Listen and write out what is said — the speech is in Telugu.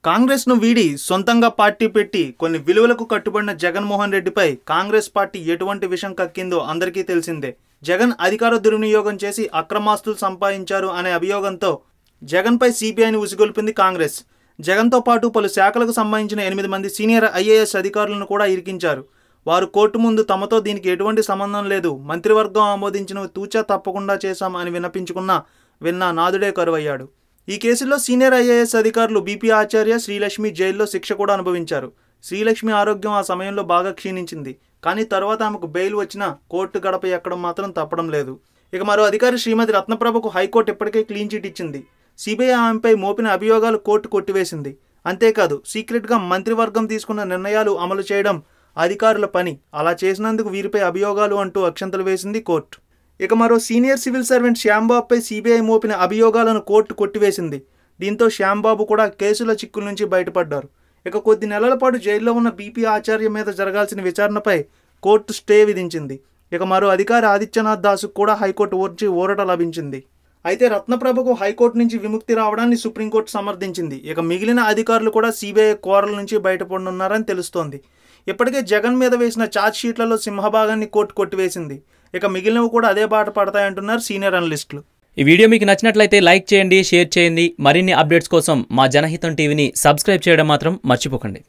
కాంగ్రెస్ ను వీడి సొంతంగా పార్టీ పెట్టి కొన్ని విలువలకు కట్టుబడిన జగన్మోహన్ రెడ్డిపై కాంగ్రెస్ పార్టీ ఎటువంటి విషం కక్కిందో అందరికీ తెలిసిందే. జగన్ అధికార దుర్వినియోగం చేసి అక్రమాస్తులు సంపాదించారు అనే అభియోగంతో జగన్పై సిబిఐని ఉసిగొల్పింది కాంగ్రెస్. జగన్తో పాటు పలు శాఖలకు సంబంధించిన 8 మంది సీనియర్ ఐఏఎస్ అధికారులను కూడా ఇరికించారు. వారు కోర్టు ముందు తమతో దీనికి ఎటువంటి సంబంధం లేదు, మంత్రివర్గం ఆమోదించినవి తూచా తప్పకుండా చేశాం అని విన్న నాదుడే కరువయ్యాడు. ఈ కేసులో సీనియర్ ఐఏఎస్ అధికారులు బీపీ ఆచార్య, శ్రీలక్ష్మి జైల్లో శిక్ష కూడా అనుభవించారు. శ్రీలక్ష్మి ఆరోగ్యం ఆ సమయంలో బాగా క్షీణించింది. కానీ తర్వాత ఆమెకు బెయిల్ వచ్చినా కోర్టు గడప ఎక్కడం మాత్రం తప్పడం లేదు. ఇక మరో అధికారి శ్రీమతి రత్నప్రభకు హైకోర్టు ఇప్పటికే క్లీన్ చిట్ ఇచ్చింది. సిబిఐ ఆమెపై మోపిన అభియోగాలు కోర్టు కొట్టివేసింది. అంతేకాదు, సీక్రెట్గా మంత్రివర్గం తీసుకున్న నిర్ణయాలు అమలు చేయడం అధికారుల పని, అలా చేసినందుకు వీరిపై అభియోగాలు అంటూ అక్షంతలు వేసింది కోర్టు. ఇక మరో సీనియర్ సివిల్ సర్వెంట్ శ్యాంబాబుపై సిబిఐ మోపిన అభియోగాలను కోర్టు కొట్టివేసింది. దీంతో శ్యాంబాబు కూడా కేసుల చిక్కుల నుంచి బయటపడ్డారు. ఇక కొద్ది నెలల పాటు జైల్లో ఉన్న బీపీ ఆచార్య మీద జరగాల్సిన విచారణపై కోర్టు స్టే విధించింది. ఇక మరో అధికారి ఆదిత్యనాథ్ దాసుకు కూడా హైకోర్టు ఊరట లభించింది. అయితే రత్నప్రభకు హైకోర్టు నుంచి విముక్తి రావడాన్ని సుప్రీంకోర్టు సమర్థించింది. ఇక మిగిలిన అధికారులు కూడా సిబిఐ కోరల నుంచి బయటపడనున్నారని తెలుస్తోంది. ఇప్పటికే జగన్ మీద వేసిన ఛార్జ్ షీట్లలో సింహభాగాన్ని కోర్టు కొట్టివేసింది. ఇక మిగిలినవి కూడా అదే బాట పడతాయంటున్నారు సీనియర్ అనలిస్టులు. ఈ వీడియో మీకు నచ్చినట్లయితే లైక్ చేయండి, షేర్ చేయండి. మరిన్ని అప్డేట్స్ కోసం మా జనహితం టీవీని సబ్స్క్రైబ్ చేయడం మాత్రం మర్చిపోకండి.